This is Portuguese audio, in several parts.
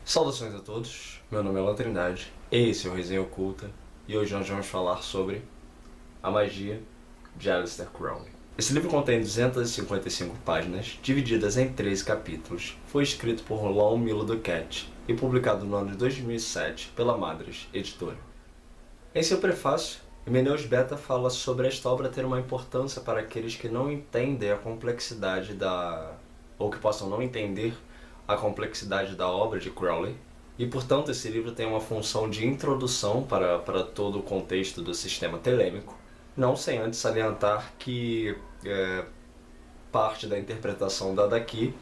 Saudações a todos, meu nome é Alan Trindade, esse é o Resenha Oculta e hoje nós vamos falar sobre A Magia de Aleister Crowley. Esse livro contém 255 páginas, divididas em 13 capítulos. Foi escrito por Lon Milo Duquette e publicado no ano de 2007 pela Madras Editora. Em seu prefácio, Emeneus Beta fala sobre esta obra ter uma importância para aqueles que não entendem a complexidade ou que possam não entender a complexidade da obra de Crowley, e portanto esse livro tem uma função de introdução para todo o contexto do sistema telêmico, não sem antes salientar que parte da interpretação dada aqui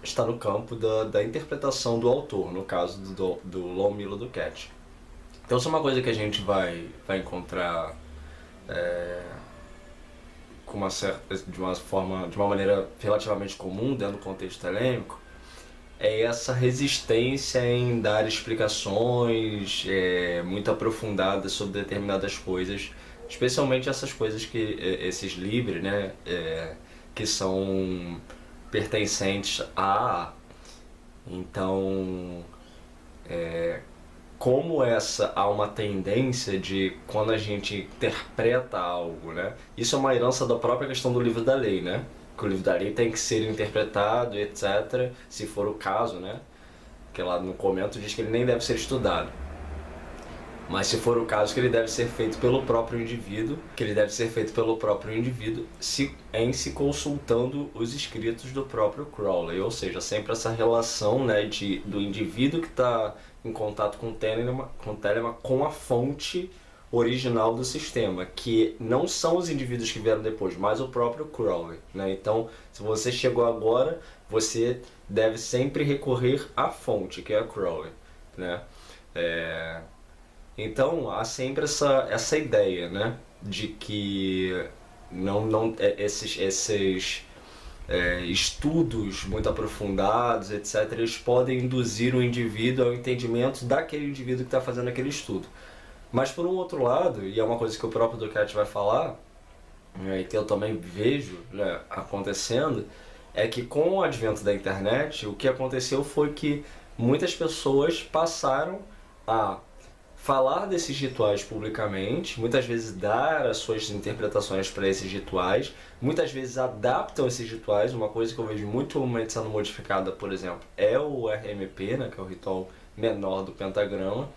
está no campo da interpretação do autor, no caso do Lon Milo Duquette. Então isso é uma coisa que a gente vai encontrar de uma maneira relativamente comum dentro do contexto telêmico, é essa resistência em dar explicações muito aprofundadas sobre determinadas coisas, especialmente essas coisas esses livros, né, que são pertencentes a. Então, como há uma tendência de, quando a gente interpreta algo, né? Isso é uma herança da própria questão do livro da lei, né? Que o livro da lei tem que ser interpretado, etc., se for o caso, né? Que lá no comento diz que ele nem deve ser estudado. Mas se for o caso, que ele deve ser feito pelo próprio indivíduo, em se consultando os escritos do próprio Crowley, ou seja, sempre essa relação, né, do indivíduo que está em contato com o telema com a fonte original do sistema, que não são os indivíduos que vieram depois, mas o próprio Crowley, né? Então, se você chegou agora, você deve sempre recorrer à fonte, que é a Crowley, né? Então, há sempre essa ideia, né, de que esses estudos muito aprofundados, etc., eles podem induzir o indivíduo ao entendimento daquele indivíduo que está fazendo aquele estudo. Mas, por um outro lado, e é uma coisa que o próprio Duquette vai falar, e que eu também vejo, né, acontecendo, é que com o advento da internet, o que aconteceu foi que muitas pessoas passaram a falar desses rituais publicamente, muitas vezes dar as suas interpretações para esses rituais, muitas vezes adaptam esses rituais. Uma coisa que eu vejo muito comumente sendo modificada, por exemplo, é o RMP, né, que é o ritual menor do pentagrama.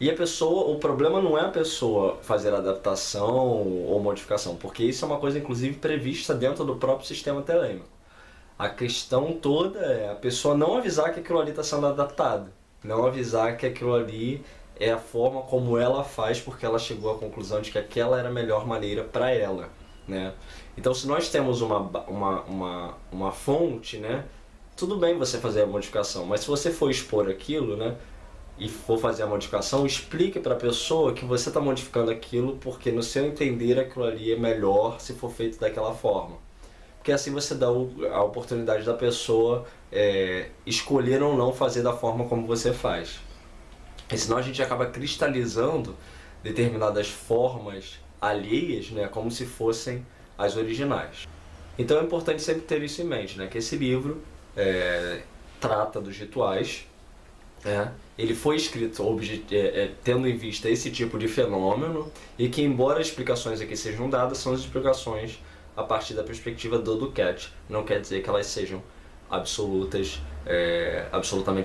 E o problema não é a pessoa fazer adaptação ou modificação, porque isso é uma coisa inclusive prevista dentro do próprio sistema telêmico. A questão toda é a pessoa não avisar que aquilo ali está sendo adaptado, não avisar que aquilo ali é a forma como ela faz, porque ela chegou à conclusão de que aquela era a melhor maneira para ela, né? Então, se nós temos uma fonte, né, tudo bem você fazer a modificação, mas se você for expor aquilo, né, e for fazer a modificação, explique para a pessoa que você está modificando aquilo porque, no seu entender, aquilo ali é melhor se for feito daquela forma. Porque assim você dá a oportunidade da pessoa escolher ou não fazer da forma como você faz. E senão a gente acaba cristalizando determinadas formas alheias, né, como se fossem as originais. Então é importante sempre ter isso em mente, né, que esse livro trata dos rituais. Ele foi escrito tendo em vista esse tipo de fenômeno, e que, embora as explicações aqui sejam dadas, são as explicações a partir da perspectiva do Duquette. Não quer dizer que elas sejam absolutamente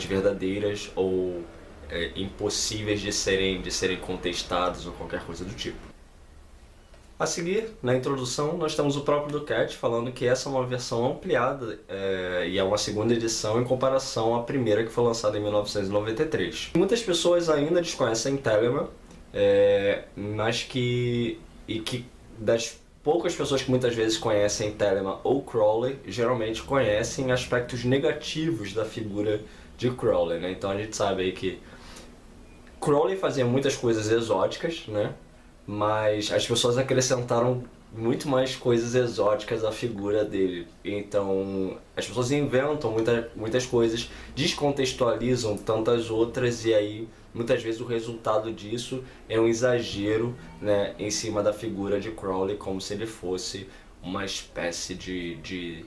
verdadeiras ou impossíveis de serem contestados ou qualquer coisa do tipo. A seguir, na introdução, nós temos o próprio Duquette falando que essa é uma versão ampliada e é uma segunda edição em comparação à primeira, que foi lançada em 1993. Muitas pessoas ainda desconhecem Telema, das poucas pessoas que muitas vezes conhecem Telema ou Crowley, geralmente conhecem aspectos negativos da figura de Crowley, né? Então a gente sabe aí que Crowley fazia muitas coisas exóticas, né? Mas as pessoas acrescentaram muito mais coisas exóticas à figura dele. Então as pessoas inventam muitas coisas, descontextualizam tantas outras, e aí muitas vezes o resultado disso é um exagero, né, em cima da figura de Crowley, como se ele fosse uma espécie de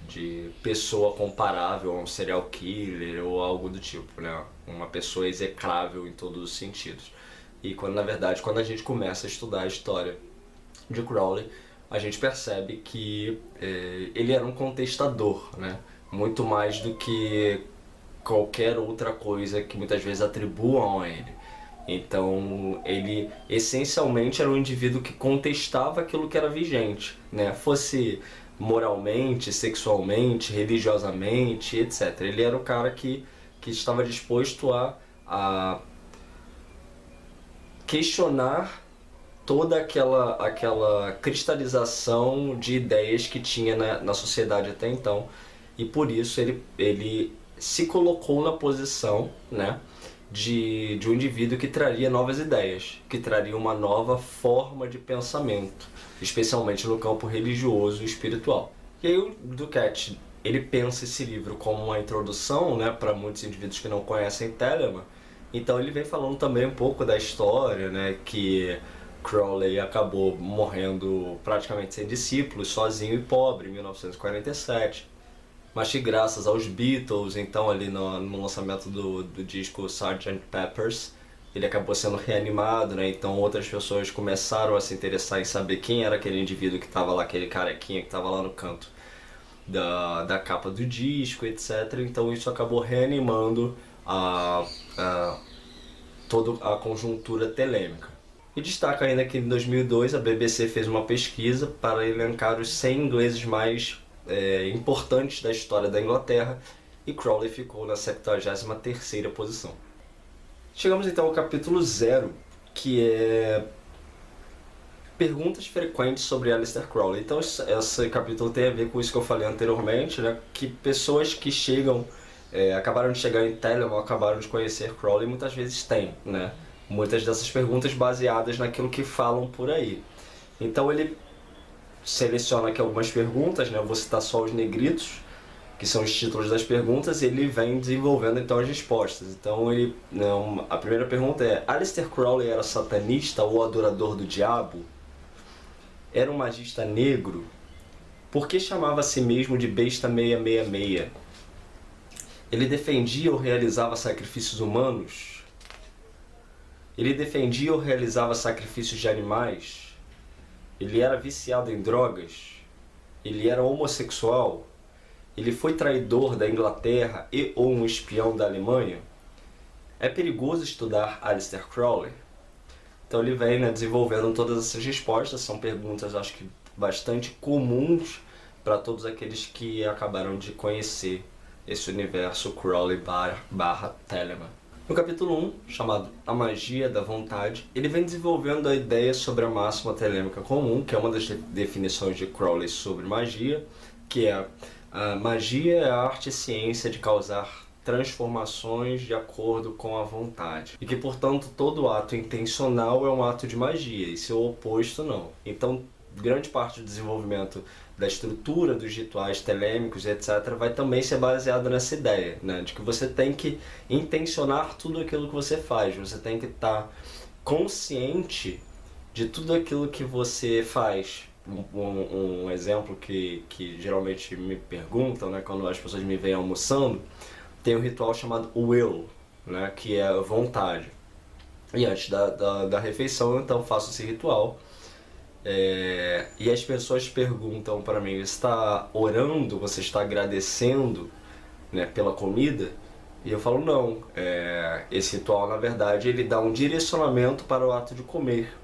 de pessoa comparável a um serial killer ou algo do tipo, né? Uma pessoa execrável em todos os sentidos. E quando, na verdade, quando a gente começa a estudar a história de Crowley, a gente percebe que ele era um contestador, né? Muito mais do que qualquer outra coisa que muitas vezes atribuam a ele. Então, ele essencialmente era um indivíduo que contestava aquilo que era vigente, né? Fosse moralmente, sexualmente, religiosamente, etc. Ele era o cara que estava disposto a questionar toda aquela cristalização de ideias que tinha na sociedade até então. E por isso ele se colocou na posição, né, de um indivíduo que traria novas ideias, que traria uma nova forma de pensamento, especialmente no campo religioso e espiritual. E aí o Duquette, ele pensa esse livro como uma introdução, né, para muitos indivíduos que não conhecem Telemann. Então ele vem falando também um pouco da história, né, que Crowley acabou morrendo praticamente sem discípulos, sozinho e pobre, em 1947. Mas que graças aos Beatles, então ali no lançamento do disco Sgt. Pepper's, ele acabou sendo reanimado, né? Então outras pessoas começaram a se interessar em saber quem era aquele indivíduo que estava lá, aquele carequinha que estava lá no canto da capa do disco, etc. Então isso acabou reanimando toda a conjuntura telêmica. E destaca ainda que em 2002 a BBC fez uma pesquisa para elencar os 100 ingleses mais importantes da história da Inglaterra, e Crowley ficou na 73ª posição. Chegamos então ao capítulo 0, que é perguntas frequentes sobre Aleister Crowley. Então esse capítulo tem a ver com isso que eu falei anteriormente, né? Que pessoas que acabaram de chegar em Telemann, acabaram de conhecer Crowley, muitas vezes têm, né? Muitas dessas perguntas baseadas naquilo que falam por aí. Então ele seleciona aqui algumas perguntas, né? Eu vou citar só os negritos, que são os títulos das perguntas, e ele vem desenvolvendo então as respostas. Então a primeira pergunta é: Aleister Crowley era satanista ou adorador do diabo? Era um magista negro? Por que chamava a si mesmo de besta 666? Ele defendia ou realizava sacrifícios humanos? Ele defendia ou realizava sacrifícios de animais? Ele era viciado em drogas? Ele era homossexual? Ele foi traidor da Inglaterra ou um espião da Alemanha? É perigoso estudar Aleister Crowley? Então ele vem, né, desenvolvendo todas essas respostas. São perguntas, acho que bastante comuns para todos aqueles que acabaram de conhecer esse universo Crowley barra Telemann. No capítulo 1, chamado A Magia da Vontade, ele vem desenvolvendo a ideia sobre a máxima telêmica comum, que é uma das definições de Crowley sobre magia, que é: a magia é a arte e ciência de causar transformações de acordo com a vontade. E que, portanto, todo ato intencional é um ato de magia, e seu oposto não. Então, grande parte do desenvolvimento da estrutura dos rituais telêmicos, etc., vai também ser baseado nessa ideia, né? De que você tem que intencionar tudo aquilo que você faz, você tem que estar consciente de tudo aquilo que você faz. Um exemplo que geralmente me perguntam, né, quando as pessoas me veem almoçando, tem um ritual chamado Will, né, que é a vontade. E antes da refeição, então, faço esse ritual. E as pessoas perguntam para mim: você está orando, você está agradecendo, né, pela comida? E eu falo: não, esse ritual, na verdade, ele dá um direcionamento para o ato de comer,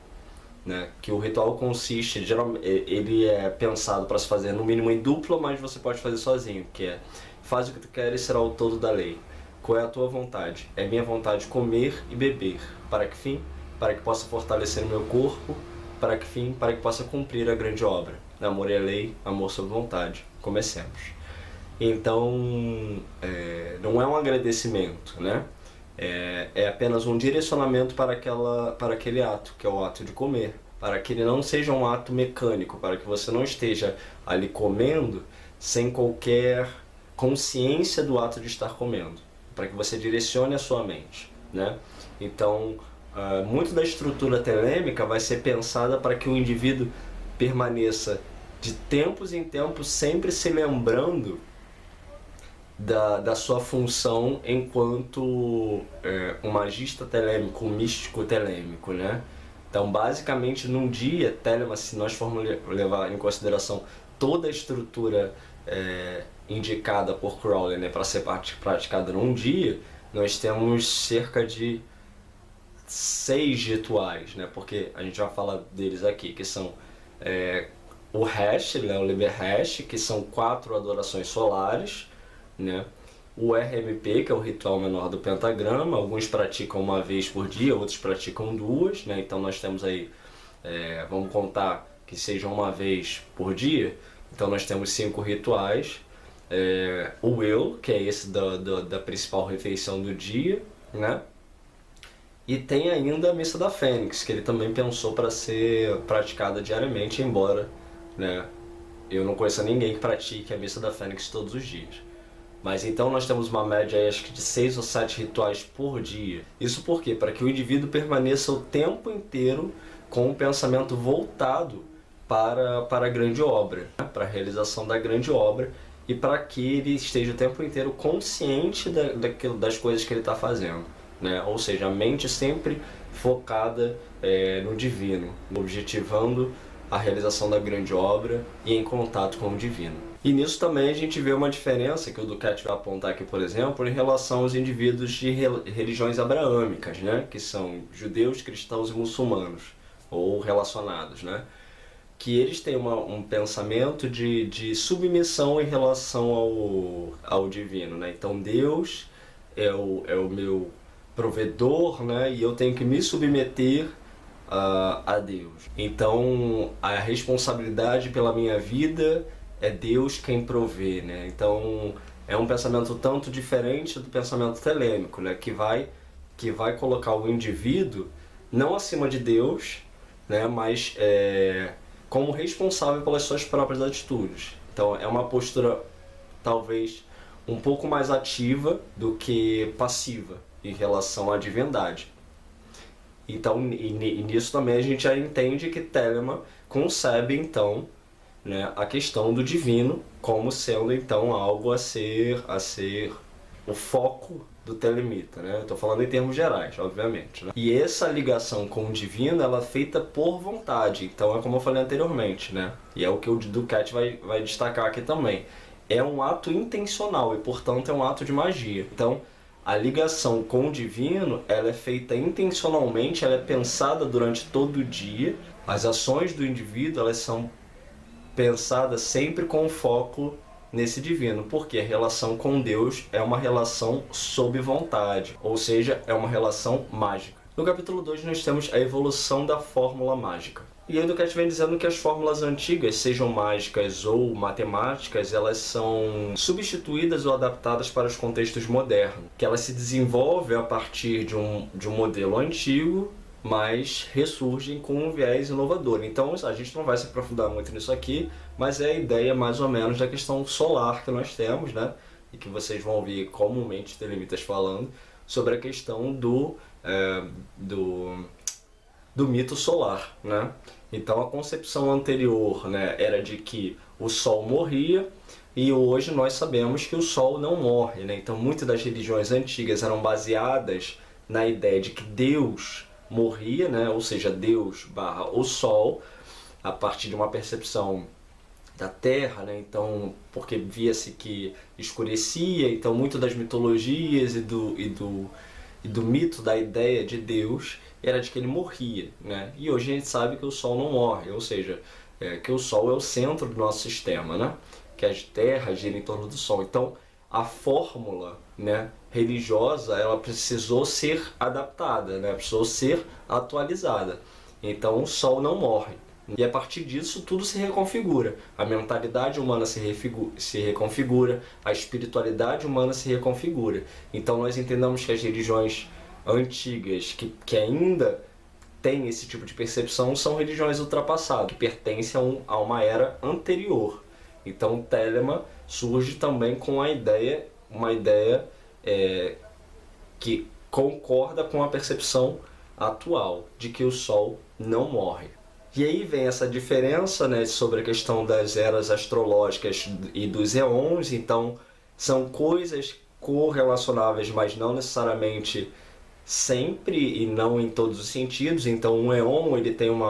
né? Que o ritual consiste, ele é pensado para se fazer no mínimo em dupla, mas você pode fazer sozinho, que é: faz o que tu queres, será o todo da lei. Qual é a tua vontade? É minha vontade comer e beber. Para que fim? Para que possa fortalecer o meu corpo. Para que fim? Para que possa cumprir a grande obra. Amor é lei, amor sob vontade. Comecemos. Então, não é um agradecimento, né? É apenas um direcionamento para aquele ato, que é o ato de comer. Para que ele não seja um ato mecânico, para que você não esteja ali comendo sem qualquer consciência do ato de estar comendo. Para que você direcione a sua mente, né? Então, muito da estrutura telêmica vai ser pensada para que o indivíduo permaneça de tempos em tempos sempre se lembrando da sua função enquanto um magista telêmico, um místico telêmico, né? Então, basicamente, num dia, Telema, se nós formos levar em consideração toda a estrutura indicada por Crowley, né, para ser praticada num dia, nós temos cerca de 6 rituais, né? Porque a gente vai falar deles aqui, que são o hash, né, o Liber Hash, que são 4 adorações solares, né? O RMP, que é o ritual menor do pentagrama, alguns praticam uma vez por dia, outros praticam 2, né? Então nós temos aí, vamos contar que seja uma vez por dia, então nós temos 5 rituais. O Will, que é esse da principal refeição do dia, né? E tem ainda a Missa da Fênix, que ele também pensou para ser praticada diariamente, embora, né, eu não conheça ninguém que pratique a Missa da Fênix todos os dias. Mas então nós temos uma média aí, acho que de 6 ou 7 rituais por dia. Isso por quê? Para que o indivíduo permaneça o tempo inteiro com o pensamento voltado para a grande obra, né? Para a realização da grande obra, e para que ele esteja o tempo inteiro consciente das coisas que ele está fazendo, né? Ou seja, a mente sempre focada no divino, objetivando a realização da grande obra e em contato com o divino. E nisso também a gente vê uma diferença que o Duquette vai apontar aqui, por exemplo, em relação aos indivíduos de religiões abraâmicas, né? Que são judeus, cristãos e muçulmanos, ou relacionados, né? Que eles têm um pensamento de submissão em relação ao divino, né? Então Deus é o meu provedor, né? E eu tenho que me submeter a Deus. Então a responsabilidade pela minha vida é Deus quem provê, né? Então é um pensamento tanto diferente do pensamento telêmico, né? Que vai colocar o indivíduo não acima de Deus, né? Mas como responsável pelas suas próprias atitudes. Então é uma postura talvez um pouco mais ativa do que passiva em relação à divindade. Então, e nisso também a gente já entende que Telema concebe então, né, a questão do divino como sendo então algo a ser o foco do telemita, né? Estou falando em termos gerais, obviamente, né? E essa ligação com o divino, ela é feita por vontade. Então é como eu falei anteriormente, né? E é o que o Duquette vai destacar aqui também. É um ato intencional e, portanto, é um ato de magia. Então, a ligação com o divino, ela é feita intencionalmente, ela é pensada durante todo o dia. As ações do indivíduo, elas são pensadas sempre com foco nesse divino, porque a relação com Deus é uma relação sob vontade, ou seja, é uma relação mágica. No capítulo 2 nós temos a evolução da fórmula mágica. E aí o Duquette vem dizendo que as fórmulas antigas, sejam mágicas ou matemáticas, elas são substituídas ou adaptadas para os contextos modernos, que elas se desenvolvem a partir de um modelo antigo, mas ressurgem com um viés inovador. Então a gente não vai se aprofundar muito nisso aqui, mas é a ideia mais ou menos da questão solar que nós temos, né? E que vocês vão ouvir comumente telemitas falando sobre a questão do mito solar, né? Então a concepção anterior, né, era de que o Sol morria, e hoje nós sabemos que o Sol não morre, né? Então muitas das religiões antigas eram baseadas na ideia de que Deus morria, né? Ou seja, Deus barra o Sol, a partir de uma percepção da Terra, né? Então, porque via-se que escurecia, então muito das mitologias e do mito, da ideia de Deus, era de que ele morria, né? E hoje a gente sabe que o Sol não morre, ou seja, que o Sol é o centro do nosso sistema, né? Que a Terra gira em torno do Sol. Então, a fórmula, né, religiosa, ela precisou ser adaptada, né? Precisou ser atualizada. Então, o Sol não morre. E a partir disso, tudo se reconfigura. A mentalidade humana se reconfigura, a espiritualidade humana se reconfigura. Então, nós entendemos que as religiões antigas, que ainda têm esse tipo de percepção, são religiões ultrapassadas, que pertencem a uma era anterior. Então, Telema surge também com uma ideia que concorda com a percepção atual de que o Sol não morre. E aí vem essa diferença, né, sobre a questão das eras astrológicas e dos eons. Então, são coisas correlacionáveis, mas não necessariamente sempre e não em todos os sentidos. Então, um eon ele tem um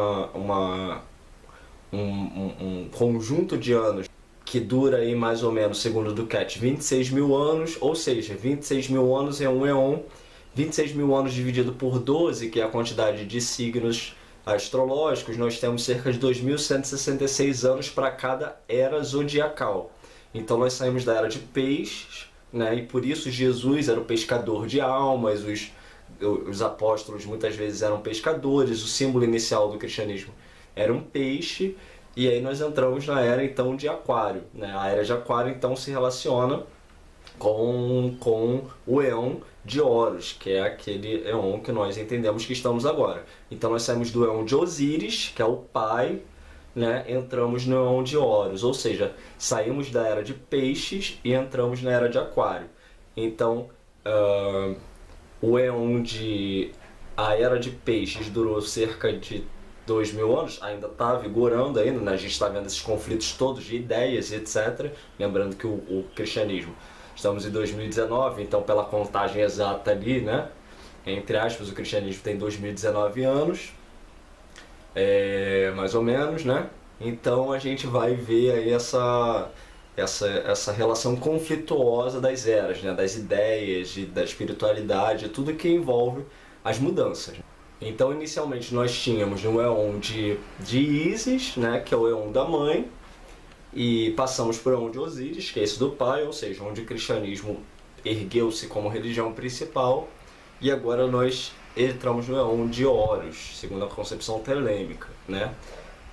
conjunto de anos que dura aí mais ou menos, segundo o Duquette, 26 mil anos, ou seja, 26 mil anos é um eon. 26 mil anos dividido por 12, que é a quantidade de signos astrológicos, nós temos cerca de 2.166 anos para cada era zodiacal. Então nós saímos da era de peixes, né? E por isso Jesus era o pescador de almas, os apóstolos muitas vezes eram pescadores, o símbolo inicial do cristianismo era um peixe, e aí nós entramos na era então de Aquário, né? A era de Aquário então se relaciona com o Eon de Horus, que é aquele Eon que nós entendemos que estamos agora. Então nós saímos do Eon de Osíris, que é o pai, né? Entramos no Eon de Horus, ou seja, saímos da era de Peixes e entramos na era de Aquário. Então, o Eon de... a era de Peixes durou cerca de 2.000 anos, ainda está vigorando ainda, né? A gente está vendo esses conflitos todos de ideias, etc. Lembrando que o cristianismo, estamos em 2019, então pela contagem exata ali, né? Entre aspas, o cristianismo tem 2019 anos, mais ou menos, né? Então a gente vai ver aí essa relação conflituosa das eras, né? Das ideias, da espiritualidade, tudo que envolve as mudanças. Então inicialmente nós tínhamos um Eon de Ísis, né? Que é o Eon da mãe, e passamos por onde Osíris, que é esse do pai, ou seja, onde o cristianismo ergueu-se como religião principal, e agora nós entramos no Eon de Horus, segundo a concepção telêmica, né?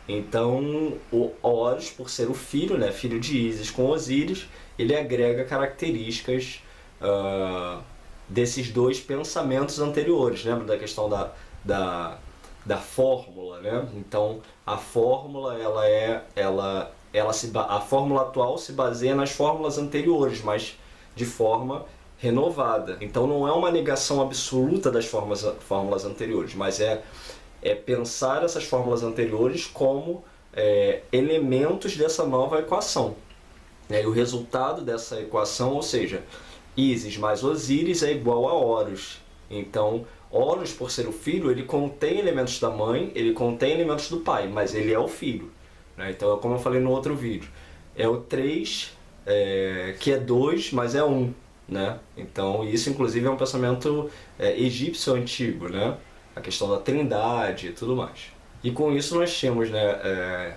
Então, o Horus, por ser o filho, né, filho de Ísis com Osíris, ele agrega características desses dois pensamentos anteriores. Lembra da questão da fórmula, né? Então, a fórmula a fórmula atual se baseia nas fórmulas anteriores, mas de forma renovada. Então não é uma negação absoluta das fórmulas anteriores, mas é pensar essas fórmulas anteriores como elementos dessa nova equação. E o resultado dessa equação, ou seja, Ísis mais Osíris é igual a Horus. Então, Horus, por ser o filho, ele contém elementos da mãe, ele contém elementos do pai, mas ele é o filho. Então, como eu falei no outro vídeo, é o 3, que é 2, mas é 1. Né? Então, isso inclusive é um pensamento egípcio antigo, né? A questão da trindade e tudo mais. E com isso nós tínhamos, né,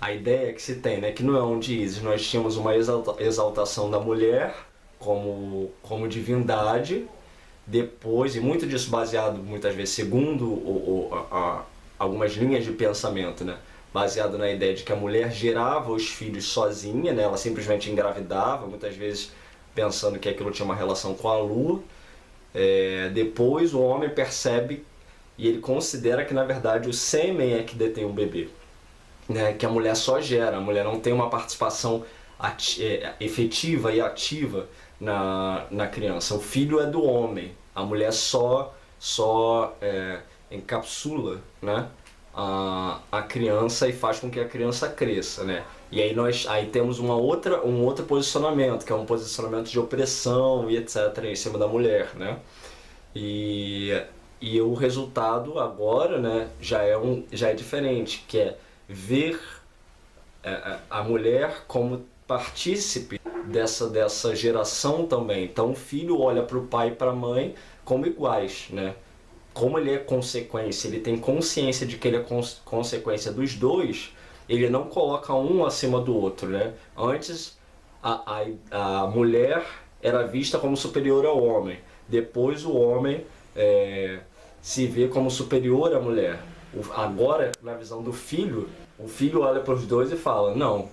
a ideia que se tem, né, que no Eon de Ísis nós tínhamos uma exaltação da mulher como divindade, depois, e muito disso baseado muitas vezes segundo algumas linhas de pensamento, né? Baseado na ideia de que a mulher gerava os filhos sozinha, né? Ela simplesmente engravidava, muitas vezes pensando que aquilo tinha uma relação com a lua. Depois o homem percebe e ele considera que na verdade o sêmen é que detém o bebê, né? Que a mulher só gera, a mulher não tem uma participação efetiva e ativa na criança. O filho é do homem, a mulher só encapsula, né, a criança e faz com que a criança cresça, né? E aí nós temos um outro posicionamento, que é um posicionamento de opressão e etc. em cima da mulher, né? E o resultado agora, né, já é diferente, que é ver a mulher como partícipe dessa geração também. Então o filho olha para o pai e para a mãe como iguais, né? Como ele é consequência, ele tem consciência de que ele é consequência dos dois, ele não coloca um acima do outro, né? Antes a mulher era vista como superior ao homem, depois o homem se vê como superior à mulher. Agora, na visão do filho, o filho olha para os dois e fala: não,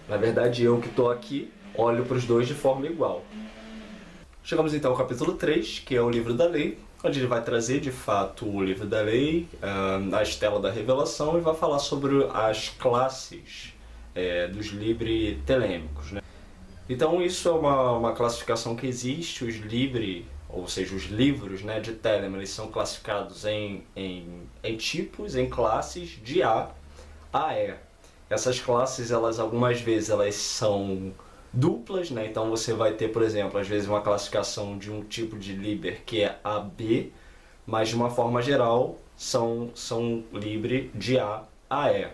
na verdade eu que estou aqui olho para os dois de forma igual. Chegamos então ao capítulo 3, que é o livro da lei, onde ele vai trazer de fato o livro da lei, a estela da revelação, e vai falar sobre as classes dos libri telêmicos, né? Então isso é uma classificação que existe, os libri ou seja, os livros, né, de Telemann, eles são classificados em tipos, em classes de A a E. Essas classes, elas algumas vezes elas são duplas, né? Então você vai ter, por exemplo, às vezes uma classificação de um tipo de Liber que é AB, mas de uma forma geral são Libre de A a E.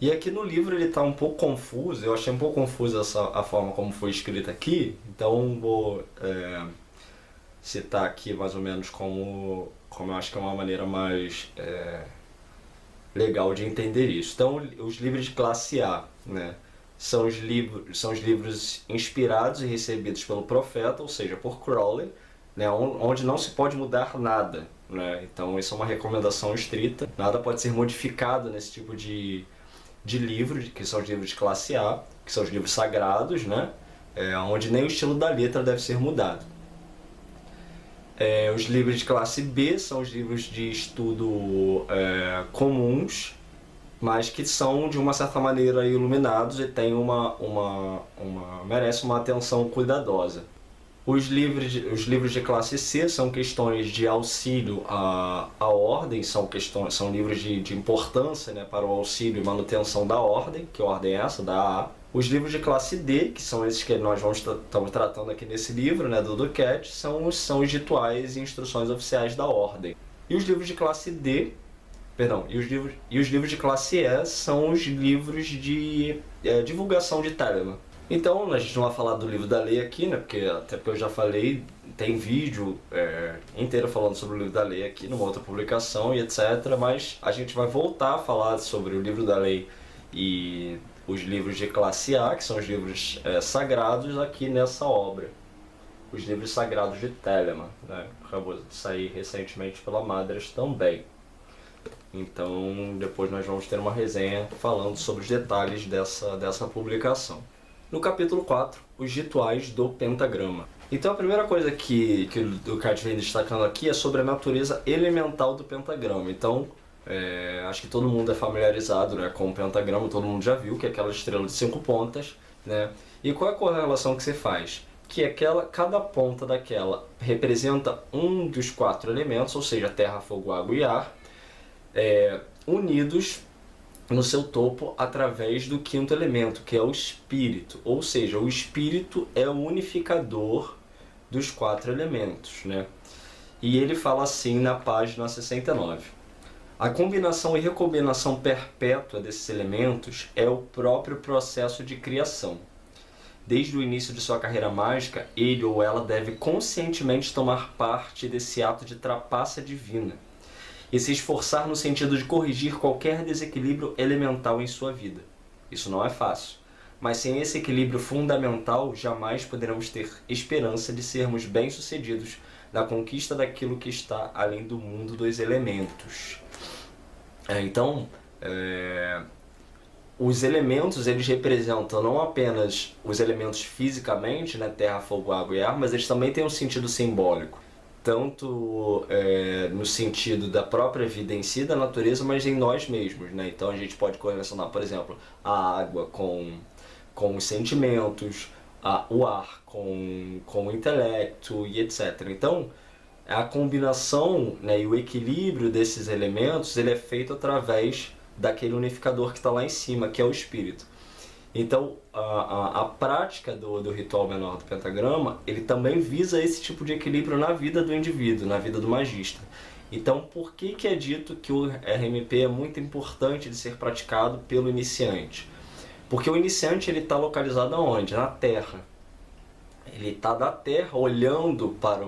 E aqui no livro ele está um pouco confuso, eu achei um pouco confusa a forma como foi escrita aqui, então vou citar aqui mais ou menos como eu acho que é uma maneira mais legal de entender isso. Então, os livros de classe A, né, são os livros inspirados e recebidos pelo profeta, ou seja, por Crowley, né, onde não se pode mudar nada, né? Então, isso é uma recomendação estrita. Nada pode ser modificado nesse tipo de livro, que são os livros de classe A, que são os livros sagrados, né, onde nem o estilo da letra deve ser mudado. Os livros de classe B são os livros de estudo comuns, mas que são de uma certa maneira iluminados e tem merece uma atenção cuidadosa. Os livros de classe C são questões de auxílio à ordem, são livros de importância, né, para o auxílio e manutenção da ordem, que ordem é essa, da AA. Os livros de classe D, que são esses que nós estamos tratando aqui nesse livro, né, do Duquette, são os rituais e instruções oficiais da ordem. E os livros de classe D, e os livros de classe E são os livros de divulgação de Telemann. Então, a gente não vai falar do livro da lei aqui, né, até porque eu já falei, tem vídeo inteiro falando sobre o livro da lei aqui, numa outra publicação e etc. Mas a gente vai voltar a falar sobre o livro da lei e os livros de classe A, que são os livros sagrados aqui nessa obra. Os livros sagrados de Telemann, né, acabou de sair recentemente pela Madras também. Então, depois nós vamos ter uma resenha falando sobre os detalhes dessa publicação. No capítulo 4, os rituais do pentagrama. Então a primeira coisa que o Duquette vem destacando aqui é sobre a natureza elemental do pentagrama. Então, acho que todo mundo é familiarizado, né, com o pentagrama, todo mundo já viu que é aquela estrela de 5 pontas, né? E qual é a correlação que você faz? Que cada ponta daquela representa um dos 4 elementos, ou seja, terra, fogo, água e ar, unidos no seu topo através do 5º elemento, que é o espírito. Ou seja, o espírito é o unificador dos 4 elementos, né? E ele fala assim na página 69. A combinação e recombinação perpétua desses elementos é o próprio processo de criação. Desde o início de sua carreira mágica, ele ou ela deve conscientemente tomar parte desse ato de trapaça divina e se esforçar no sentido de corrigir qualquer desequilíbrio elemental em sua vida. Isso não é fácil, mas sem esse equilíbrio fundamental jamais poderemos ter esperança de sermos bem-sucedidos na conquista daquilo que está além do mundo dos elementos. Então, os elementos eles representam não apenas os elementos fisicamente, né, terra, fogo, água e ar, mas eles também têm um sentido simbólico. Tanto no sentido da própria vida em si, da natureza, mas em nós mesmos, né? Então a gente pode correlacionar, por exemplo, a água com os sentimentos, o ar com o intelecto e etc. Então a combinação, né, e o equilíbrio desses elementos ele é feito através daquele unificador que está lá em cima, que é o espírito. Então, a prática do ritual menor do pentagrama, ele também visa esse tipo de equilíbrio na vida do indivíduo, na vida do magista. Então, por que é dito que o RMP é muito importante de ser praticado pelo iniciante? Porque o iniciante está localizado aonde? Na Terra. Ele está da Terra olhando para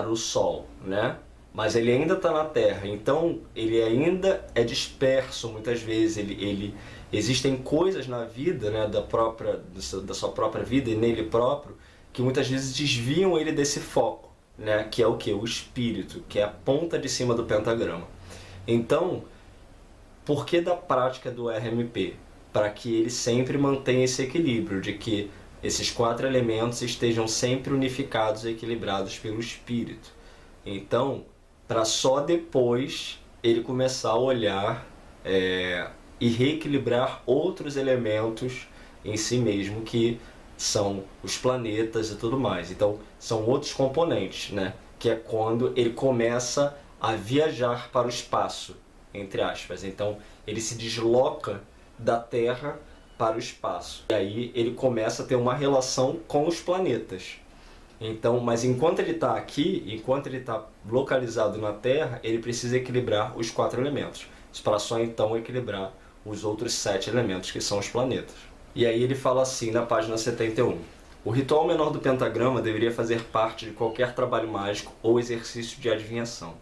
o Sol, né? Mas ele ainda está na Terra, então ele ainda é disperso muitas vezes, existem coisas na vida, né, da sua própria vida e nele próprio, que muitas vezes desviam ele desse foco, né, que é o que? O espírito, que é a ponta de cima do pentagrama. Então, por que da prática do RMP? Para que ele sempre mantenha esse equilíbrio, de que esses 4 elementos estejam sempre unificados e equilibrados pelo espírito. Então, para só depois ele começar a olhar e reequilibrar outros elementos em si mesmo que são os planetas e tudo mais. Então, são outros componentes, né? Que é quando ele começa a viajar para o espaço, entre aspas. Então, ele se desloca da Terra para o espaço. E aí ele começa a ter uma relação com os planetas. Então, mas enquanto ele está aqui, enquanto ele está localizado na Terra, ele precisa equilibrar os 4 elementos. Para só então equilibrar os outros 7 elementos, que são os planetas. E aí ele fala assim na página 71. O ritual menor do pentagrama deveria fazer parte de qualquer trabalho mágico ou exercício de adivinhação.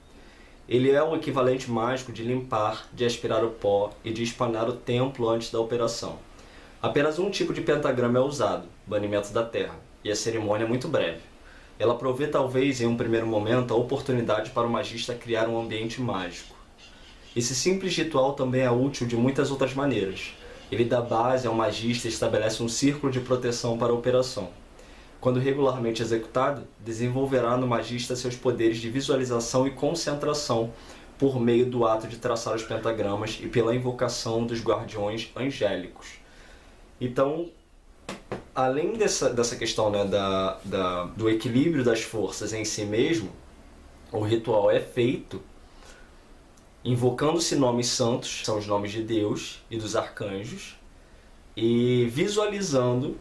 Ele é o equivalente mágico de limpar, de aspirar o pó e de espanar o templo antes da operação. Apenas um tipo de pentagrama é usado, banimento da terra, e a cerimônia é muito breve. Ela provê talvez em um primeiro momento a oportunidade para o magista criar um ambiente mágico. Esse simples ritual também é útil de muitas outras maneiras. Ele dá base ao magista e estabelece um círculo de proteção para a operação. Quando regularmente executado, desenvolverá no magista seus poderes de visualização e concentração por meio do ato de traçar os pentagramas e pela invocação dos guardiões angélicos. Então, além dessa questão, né, do equilíbrio das forças em si mesmo, o ritual é feito invocando-se nomes santos, são os nomes de Deus e dos arcanjos, e visualizando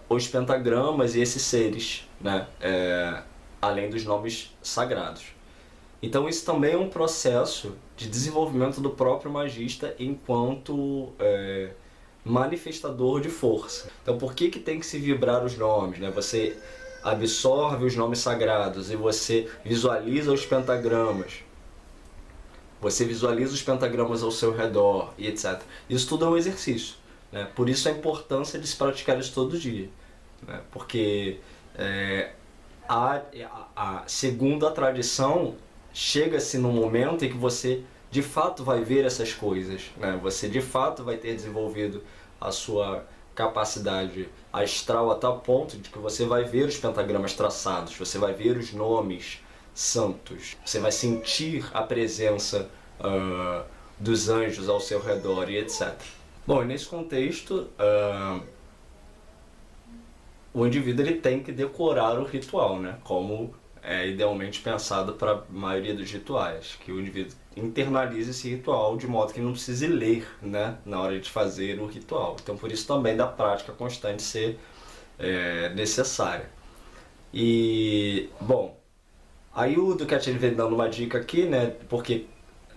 os pentagramas e esses seres, né, além dos nomes sagrados. Então isso também é um processo de desenvolvimento do próprio magista enquanto manifestador de força. Então por que tem que se vibrar os nomes, né? Você absorve os nomes sagrados e você visualiza os pentagramas. Você visualiza os pentagramas ao seu redor e etc. Isso tudo é um exercício, né? Por isso a importância de se praticar isso todo dia, né? Porque segundo a tradição, chega-se num momento em que você de fato vai ver essas coisas, né? Você de fato vai ter desenvolvido a sua capacidade astral a tal ponto de que você vai ver os pentagramas traçados, você vai ver os nomes santos, você vai sentir a presença dos anjos ao seu redor e etc. Bom, e nesse contexto, o indivíduo ele tem que decorar o ritual, né? Como é idealmente pensado para a maioria dos rituais, que o indivíduo internalize esse ritual de modo que não precise ler, né, na hora de fazer o ritual. Então por isso também da prática constante ser necessária. E, bom, aí o Duquette ele vem dando uma dica aqui, né, porque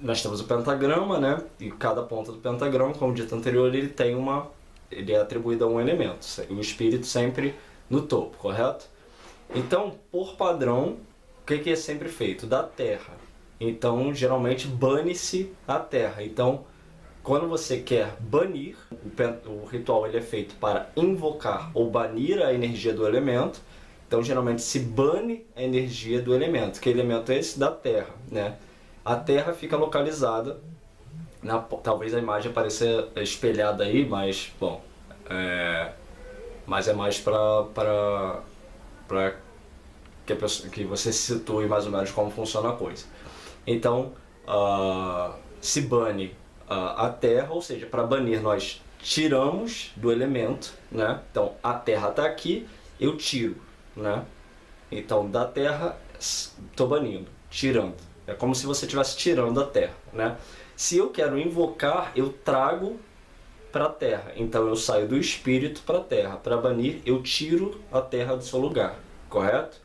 nós temos o pentagrama, né, e cada ponta do pentagrama, como dito anterior, ele é atribuído a um elemento, o espírito sempre no topo, correto? Então, por padrão, o que é sempre feito? Da terra. Então, geralmente, bane-se a terra. Então, quando você quer banir, o ritual ele é feito para invocar ou banir a energia do elemento. Então, geralmente, se bane a energia do elemento. Que elemento é esse? Da terra, né? A terra fica localizada, talvez a imagem apareça espelhada aí, mas, bom, mas é mais para que você se situe mais ou menos como funciona a coisa. Então, se bane a terra, ou seja, para banir nós tiramos do elemento, né? Então, a terra está aqui, eu tiro, né? Então, da terra, estou banindo, tirando. É como se você estivesse tirando a terra, né? Se eu quero invocar, eu trago para a terra. Então, eu saio do espírito para a terra. Para banir, eu tiro a terra do seu lugar, correto?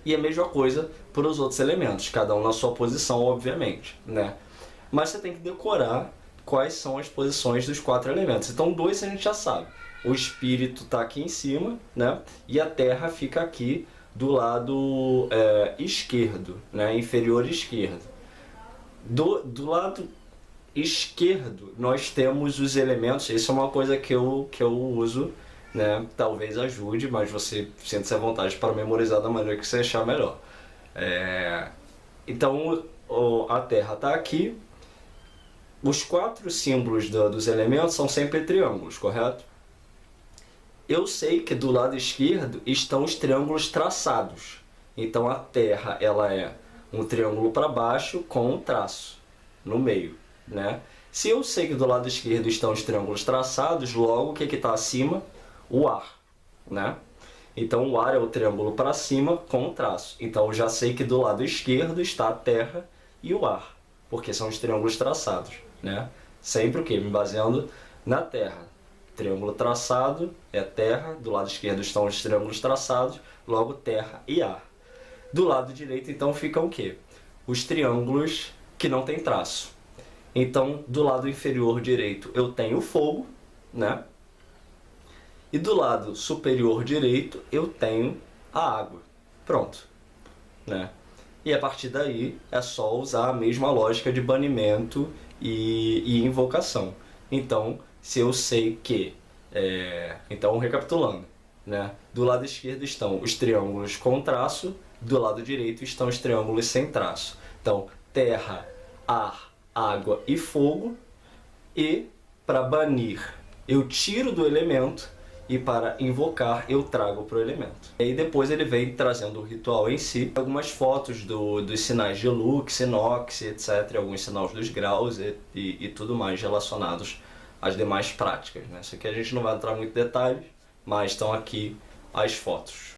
E a mesma coisa para os outros elementos, cada um na sua posição, obviamente, né? Mas você tem que decorar quais são as posições dos 4 elementos. Então, 2 a gente já sabe. O espírito está aqui em cima, né? E a terra fica aqui do lado esquerdo, né? Inferior esquerdo. Do lado esquerdo, nós temos os elementos. Isso é uma coisa que eu uso, né? Talvez ajude, mas você sente-se à vontade para memorizar da maneira que você achar melhor. Então, a Terra está aqui. Os 4 símbolos dos elementos são sempre triângulos, correto? Eu sei que do lado esquerdo estão os triângulos traçados. Então a Terra ela é um triângulo para baixo com um traço no meio, né? Se eu sei que do lado esquerdo estão os triângulos traçados, logo o que está acima? O ar, né? Então o ar é o triângulo para cima com o traço. Então eu já sei que do lado esquerdo está a terra e o ar, porque são os triângulos traçados, né? Sempre o quê? Me baseando na terra. Triângulo traçado é terra, do lado esquerdo estão os triângulos traçados, logo terra e ar. Do lado direito então ficam o quê? Os triângulos que não têm traço. Então do lado inferior direito eu tenho fogo, né? E do lado superior direito eu tenho a água. Pronto, né? E a partir daí é só usar a mesma lógica de banimento e invocação. Então, se eu sei que... Então, recapitulando, né? Do lado esquerdo estão os triângulos com traço, do lado direito estão os triângulos sem traço. Então, terra, ar, água e fogo. E para banir eu tiro do elemento e para invocar eu trago para o elemento. E aí depois ele vem trazendo o ritual em si, algumas fotos dos sinais de lux, inox, etc, alguns sinais dos graus e tudo mais relacionados às demais práticas, né? Isso aqui a gente não vai entrar muito em detalhes, mas estão aqui as fotos.